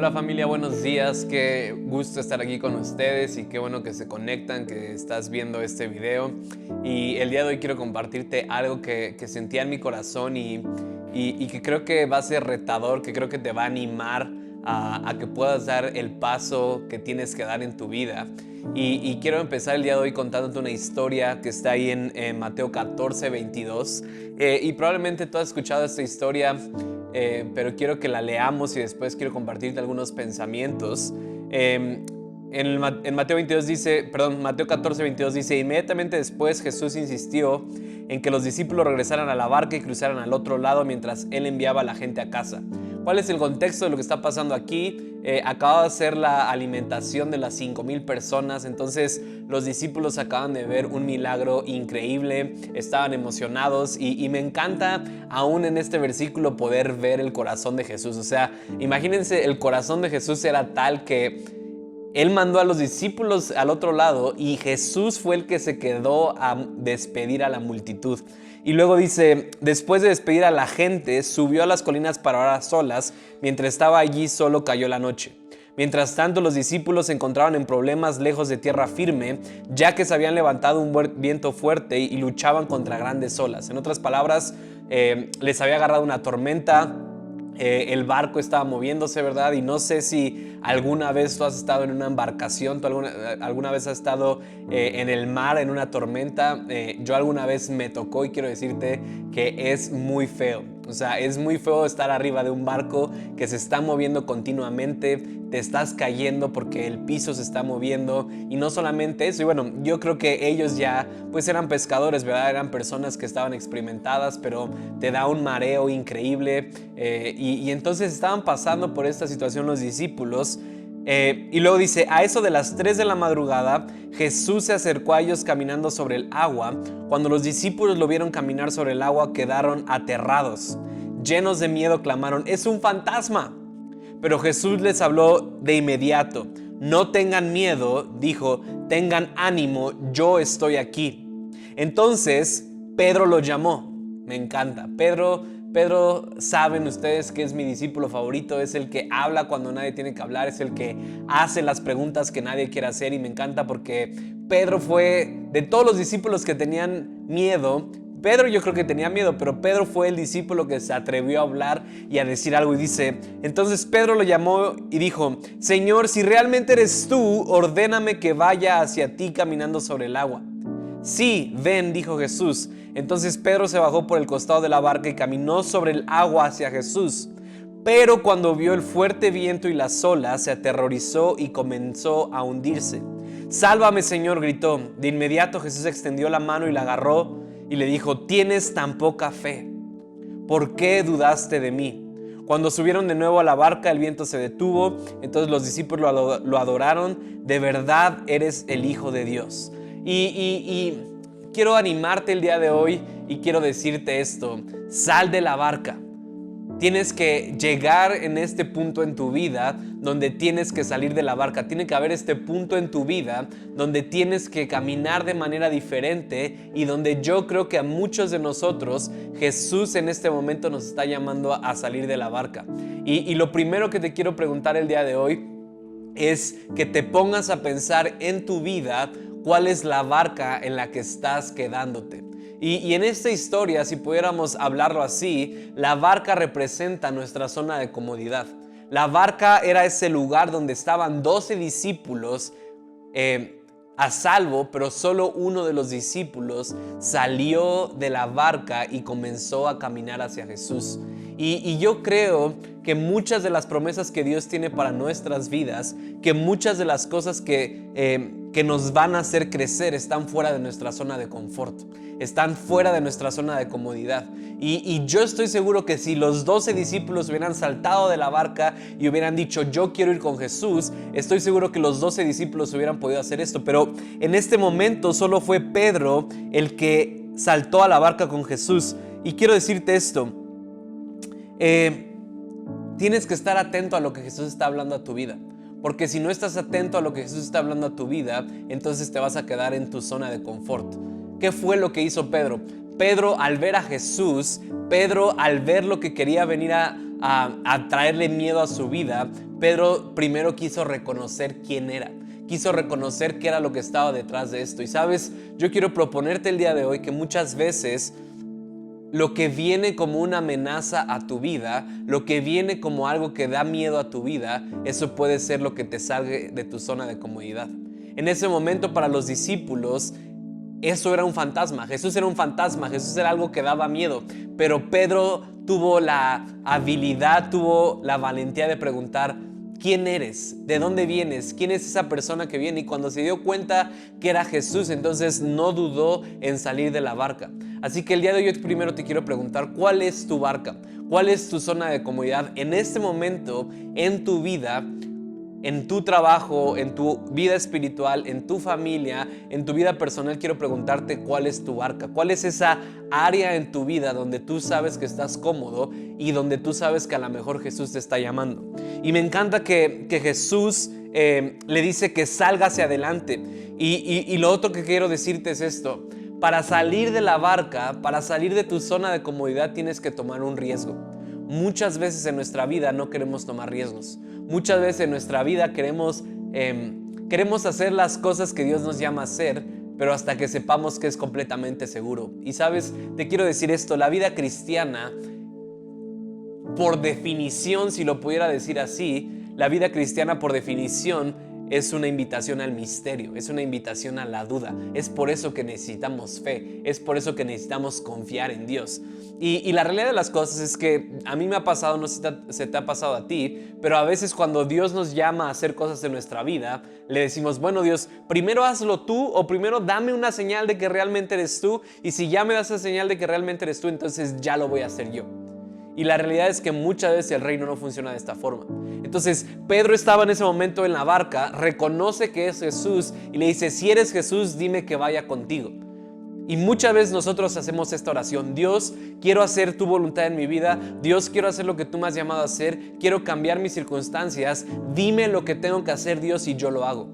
Hola familia, buenos días, qué gusto estar aquí con ustedes y qué bueno que se conectan, que estás viendo este video. Y el día de hoy quiero compartirte algo que sentía en mi corazón y que creo que va a ser retador, que creo que te va a animar a que puedas dar el paso que tienes que dar en tu vida. Y quiero empezar el día de hoy contándote una historia que está ahí en Mateo 14, 22. Y probablemente tú has escuchado esta historia, pero quiero que la leamos y después quiero compartirte algunos pensamientos. En Mateo 22 dice, Mateo 14, 22 dice: inmediatamente después Jesús insistió en que los discípulos regresaran a la barca y cruzaran al otro lado mientras él enviaba a la gente a casa. ¿Cuál es el contexto de lo que está pasando aquí? Acaba de ser la alimentación de las 5,000 personas, entonces los discípulos acaban de ver un milagro increíble, estaban emocionados y me encanta aún en este versículo poder ver el corazón de Jesús. O sea, imagínense, el corazón de Jesús era tal que él mandó a los discípulos al otro lado y Jesús fue el que se quedó a despedir a la multitud. Y luego dice, después de despedir a la gente, subió a las colinas para orar a solas. Mientras estaba allí solo cayó la noche. Mientras tanto, los discípulos se encontraban en problemas lejos de tierra firme, ya que se habían levantado un viento fuerte y luchaban contra grandes olas. En otras palabras, les había agarrado una tormenta. El barco estaba moviéndose, ¿verdad? Y no sé si alguna vez tú has estado en una embarcación, tú alguna vez has estado en el mar en una tormenta. Yo alguna vez me tocó y quiero decirte que es muy feo. O sea, es muy feo estar arriba de un barco que se está moviendo continuamente, te estás cayendo porque el piso se está moviendo y no solamente eso. Y bueno, yo creo que ellos ya pues eran pescadores, ¿verdad? Eran personas que estaban experimentadas, pero te da un mareo increíble y entonces estaban pasando por esta situación los discípulos. Y luego dice, a eso de las 3 de la madrugada, Jesús se acercó a ellos caminando sobre el agua. Cuando los discípulos lo vieron caminar sobre el agua, quedaron aterrados. Llenos de miedo, clamaron: ¡es un fantasma! Pero Jesús les habló de inmediato. No tengan miedo, dijo, tengan ánimo, yo estoy aquí. Entonces Pedro lo llamó. Me encanta. Pedro, saben ustedes que es mi discípulo favorito, es el que habla cuando nadie tiene que hablar, es el que hace las preguntas que nadie quiere hacer, y me encanta porque Pedro fue, de todos los discípulos que tenían miedo, Pedro yo creo que tenía miedo, pero Pedro fue el discípulo que se atrevió a hablar y a decir algo, y dice, entonces Pedro lo llamó y dijo: Señor, si realmente eres tú, ordéname que vaya hacia ti caminando sobre el agua. Sí, ven, dijo Jesús. Entonces Pedro se bajó por el costado de la barca y caminó sobre el agua hacia Jesús. Pero cuando vio el fuerte viento y las olas, se aterrorizó y comenzó a hundirse. Sálvame, Señor, gritó. De inmediato Jesús extendió la mano y la agarró y le dijo: ¿tienes tan poca fe? ¿Por qué dudaste de mí? Cuando subieron de nuevo a la barca, el viento se detuvo. Entonces los discípulos lo adoraron. De verdad eres el Hijo de Dios. Y quiero animarte el día de hoy y quiero decirte esto: sal de la barca. Tienes que llegar en este punto en tu vida donde tienes que salir de la barca. Tiene que haber este punto en tu vida donde tienes que caminar de manera diferente y donde yo creo que a muchos de nosotros Jesús en este momento nos está llamando a salir de la barca. Y lo primero que te quiero preguntar el día de hoy es que te pongas a pensar en tu vida cuál es la barca en la que estás quedándote. Y en esta historia, si pudiéramos hablarlo así, la barca representa nuestra zona de comodidad. La barca era ese lugar donde estaban 12 discípulos a salvo, pero solo uno de los discípulos salió de la barca y comenzó a caminar hacia Jesús. Y yo creo que muchas de las promesas que Dios tiene para nuestras vidas, que muchas de las cosas que nos van a hacer crecer están fuera de nuestra zona de confort, están fuera de nuestra zona de comodidad. Y yo estoy seguro que si los 12 discípulos hubieran saltado de la barca y hubieran dicho: yo quiero ir con Jesús, estoy seguro que los 12 discípulos hubieran podido hacer esto. Pero en este momento solo fue Pedro el que saltó a la barca con Jesús. Y quiero decirte esto: tienes que estar atento a lo que Jesús está hablando a tu vida. Porque si no estás atento a lo que Jesús está hablando a tu vida, entonces te vas a quedar en tu zona de confort. ¿Qué fue lo que hizo Pedro? Pedro, al ver a Jesús, Pedro, al ver lo que quería venir a a traerle miedo a su vida, Pedro primero quiso reconocer quién era. Quiso reconocer qué era lo que estaba detrás de esto. Y sabes, yo quiero proponerte el día de hoy que muchas veces lo que viene como una amenaza a tu vida, lo que viene como algo que da miedo a tu vida, eso puede ser lo que te salga de tu zona de comodidad. En ese momento, para los discípulos, eso era un fantasma. Jesús era un fantasma, Jesús era algo que daba miedo. Pero Pedro tuvo la habilidad, tuvo la valentía de preguntar: ¿quién eres? ¿De dónde vienes? ¿Quién es esa persona que viene? Y cuando se dio cuenta que era Jesús, entonces no dudó en salir de la barca. Así que el día de hoy primero te quiero preguntar: ¿cuál es tu barca? ¿Cuál es tu zona de comodidad en este momento en tu vida? En tu trabajo, en tu vida espiritual, en tu familia, en tu vida personal, quiero preguntarte cuál es tu barca, cuál es esa área en tu vida donde tú sabes que estás cómodo y donde tú sabes que a lo mejor Jesús te está llamando. Y me encanta que Jesús le dice que salga hacia adelante. Y lo otro que quiero decirte es esto: para salir de la barca, para salir de tu zona de comodidad, tienes que tomar un riesgo. Muchas veces en nuestra vida no queremos tomar riesgos. Muchas veces en nuestra vida queremos hacer las cosas que Dios nos llama a hacer, pero hasta que sepamos que es completamente seguro. Y sabes, te quiero decir esto: la vida cristiana, por definición, si lo pudiera decir así, la vida cristiana por definición es una invitación al misterio, es una invitación a la duda. Es por eso que necesitamos fe, es por eso que necesitamos confiar en Dios. Y la realidad de las cosas es que a mí me ha pasado, no sé si se te ha pasado a ti, pero a veces cuando Dios nos llama a hacer cosas en nuestra vida, le decimos: bueno, Dios, primero hazlo tú, o primero dame una señal de que realmente eres tú, y si ya me das esa señal de que realmente eres tú, entonces ya lo voy a hacer yo. Y la realidad es que muchas veces el reino no funciona de esta forma. Entonces Pedro estaba en ese momento en la barca, reconoce que es Jesús y le dice: si eres Jesús, dime que vaya contigo. Y muchas veces nosotros hacemos esta oración: Dios, quiero hacer tu voluntad en mi vida. Dios, quiero hacer lo que tú me has llamado a hacer. Quiero cambiar mis circunstancias. Dime lo que tengo que hacer, Dios, y yo lo hago.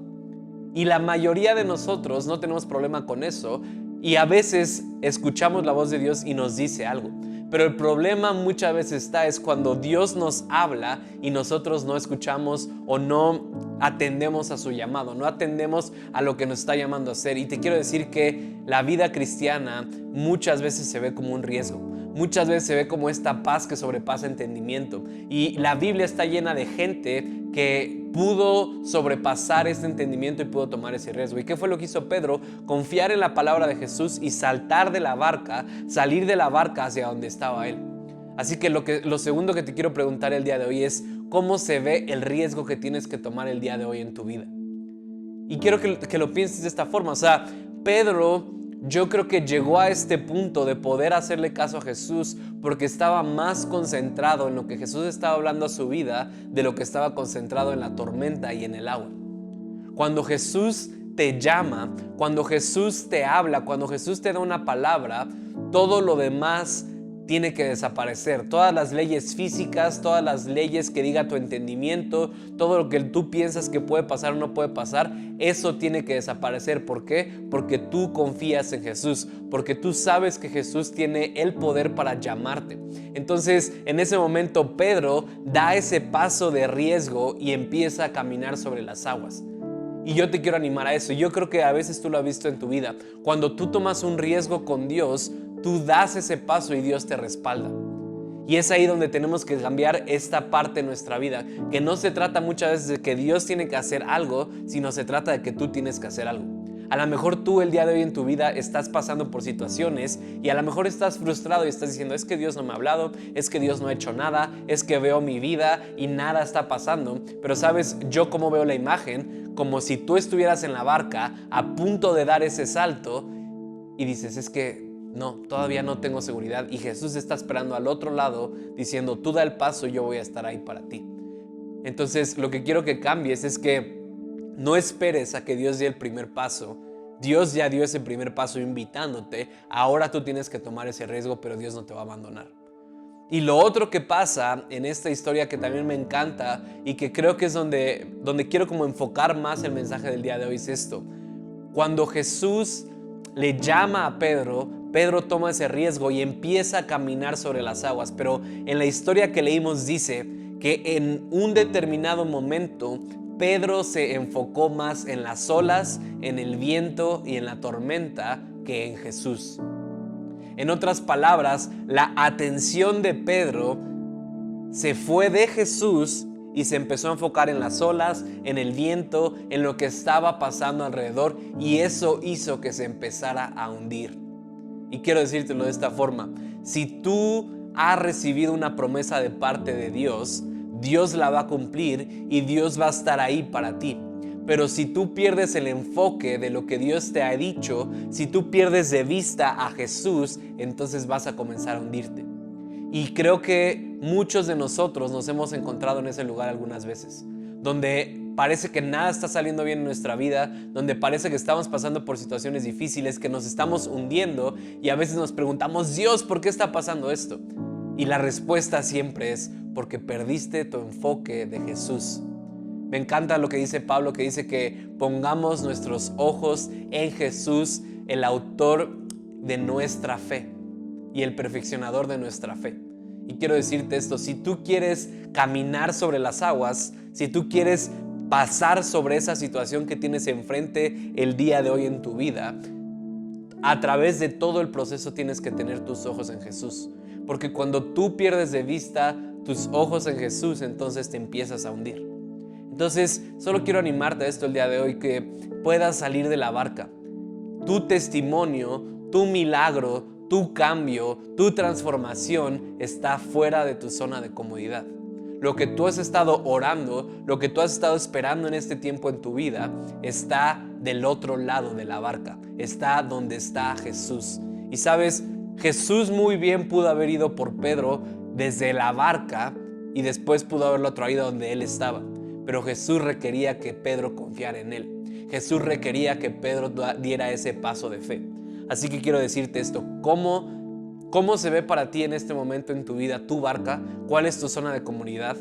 Y la mayoría de nosotros no tenemos problema con eso, y a veces escuchamos la voz de Dios y nos dice algo. Pero el problema muchas veces es cuando Dios nos habla y nosotros no escuchamos o no atendemos a su llamado, no atendemos a lo que nos está llamando a hacer. Y te quiero decir que la vida cristiana muchas veces se ve como un riesgo. Muchas veces se ve como esta paz que sobrepasa entendimiento. Y la Biblia está llena de gente que pudo sobrepasar este entendimiento y pudo tomar ese riesgo. ¿Y qué fue lo que hizo Pedro? Confiar en la palabra de Jesús y saltar de la barca, salir de la barca hacia donde estaba él. Así que lo segundo que te quiero preguntar el día de hoy es: ¿cómo se ve el riesgo que tienes que tomar el día de hoy en tu vida? Y quiero que lo pienses de esta forma. O sea, Pedro, yo creo que llegó a este punto de poder hacerle caso a Jesús porque estaba más concentrado en lo que Jesús estaba hablando a su vida de lo que estaba concentrado en la tormenta y en el agua. Cuando Jesús te llama, cuando Jesús te habla, cuando Jesús te da una palabra, todo lo demás tiene que desaparecer. Todas las leyes físicas, todas las leyes que diga tu entendimiento, todo lo que tú piensas que puede pasar o no puede pasar, eso tiene que desaparecer. ¿Por qué? Porque tú confías en Jesús, porque tú sabes que Jesús tiene el poder para llamarte. Entonces, en ese momento, Pedro da ese paso de riesgo y empieza a caminar sobre las aguas. Y yo te quiero animar a eso. Yo creo que a veces tú lo has visto en tu vida. Cuando tú tomas un riesgo con Dios, tú das ese paso y Dios te respalda. Y es ahí donde tenemos que cambiar esta parte de nuestra vida, que no se trata muchas veces de que Dios tiene que hacer algo, sino se trata de que tú tienes que hacer algo. A lo mejor tú el día de hoy en tu vida estás pasando por situaciones y a lo mejor estás frustrado y estás diciendo: es que Dios no me ha hablado, es que Dios no ha hecho nada, es que veo mi vida y nada está pasando. Pero sabes, yo como veo la imagen, como si tú estuvieras en la barca a punto de dar ese salto y dices: es que no, todavía no tengo seguridad, y Jesús está esperando al otro lado diciendo: tú da el paso y yo voy a estar ahí para ti. Entonces lo que quiero que cambies es que no esperes a que Dios dé el primer paso. Dios ya dio ese primer paso invitándote. Ahora tú tienes que tomar ese riesgo, pero Dios no te va a abandonar. Y lo otro que pasa en esta historia que también me encanta y que creo que es donde quiero como enfocar más el mensaje del día de hoy es esto. Cuando Jesús le llama a Pedro, Pedro toma ese riesgo y empieza a caminar sobre las aguas. Pero en la historia que leímos dice que en un determinado momento Pedro se enfocó más en las olas, en el viento y en la tormenta que en Jesús. En otras palabras, la atención de Pedro se fue de Jesús y se empezó a enfocar en las olas, en el viento, en lo que estaba pasando alrededor, y eso hizo que se empezara a hundir. Y quiero decírtelo de esta forma: si tú has recibido una promesa de parte de Dios, Dios la va a cumplir y Dios va a estar ahí para ti. Pero si tú pierdes el enfoque de lo que Dios te ha dicho, si tú pierdes de vista a Jesús, entonces vas a comenzar a hundirte. Y creo que muchos de nosotros nos hemos encontrado en ese lugar algunas veces, donde parece que nada está saliendo bien en nuestra vida, donde parece que estamos pasando por situaciones difíciles, que nos estamos hundiendo, y a veces nos preguntamos: Dios, ¿por qué está pasando esto? Y la respuesta siempre es porque perdiste tu enfoque de Jesús. Me encanta lo que dice Pablo, que dice que pongamos nuestros ojos en Jesús, el autor de nuestra fe y el perfeccionador de nuestra fe. Y quiero decirte esto: si tú quieres caminar sobre las aguas, si tú quieres pasar sobre esa situación que tienes enfrente el día de hoy en tu vida, a través de todo el proceso tienes que tener tus ojos en Jesús. Porque cuando tú pierdes de vista tus ojos en Jesús, entonces te empiezas a hundir. Entonces, solo quiero animarte a esto el día de hoy, que puedas salir de la barca. Tu testimonio, tu milagro, tu cambio, tu transformación está fuera de tu zona de comodidad. Lo que tú has estado orando, lo que tú has estado esperando en este tiempo en tu vida, está del otro lado de la barca. Está donde está Jesús. Y sabes, Jesús muy bien pudo haber ido por Pedro desde la barca y después pudo haberlo traído donde él estaba. Pero Jesús requería que Pedro confiara en él. Jesús requería que Pedro diera ese paso de fe. Así que quiero decirte esto: ¿cómo se ve para ti en este momento en tu vida tu barca? ¿Cuál es tu zona de comunidad?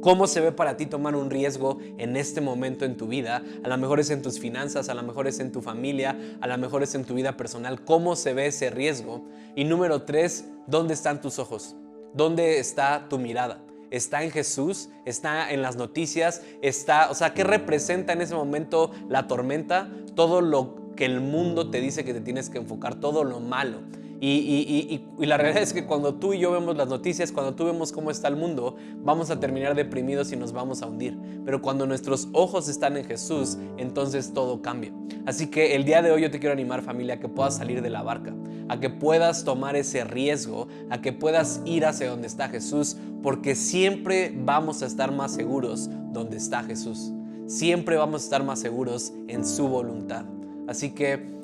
¿Cómo se ve para ti tomar un riesgo en este momento en tu vida? A lo mejor es en tus finanzas, a lo mejor es en tu familia, a lo mejor es en tu vida personal. ¿Cómo se ve ese riesgo? Y número 3, ¿dónde están tus ojos? ¿Dónde está tu mirada? ¿Está en Jesús? ¿Está en las noticias? ¿Qué representa en ese momento la tormenta? Todo lo que el mundo te dice que te tienes que enfocar, todo lo malo. Y la realidad es que cuando tú y yo vemos las noticias, cuando tú vemos cómo está el mundo, vamos a terminar deprimidos y nos vamos a hundir. Pero cuando nuestros ojos están en Jesús, entonces todo cambia. Así que el día de hoy yo te quiero animar, familia, a que puedas salir de la barca, a que puedas tomar ese riesgo, a que puedas ir hacia donde está Jesús, porque siempre vamos a estar más seguros donde está Jesús. Siempre vamos a estar más seguros en su voluntad. Así que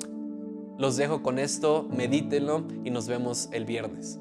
los dejo con esto, medítenlo y nos vemos el viernes.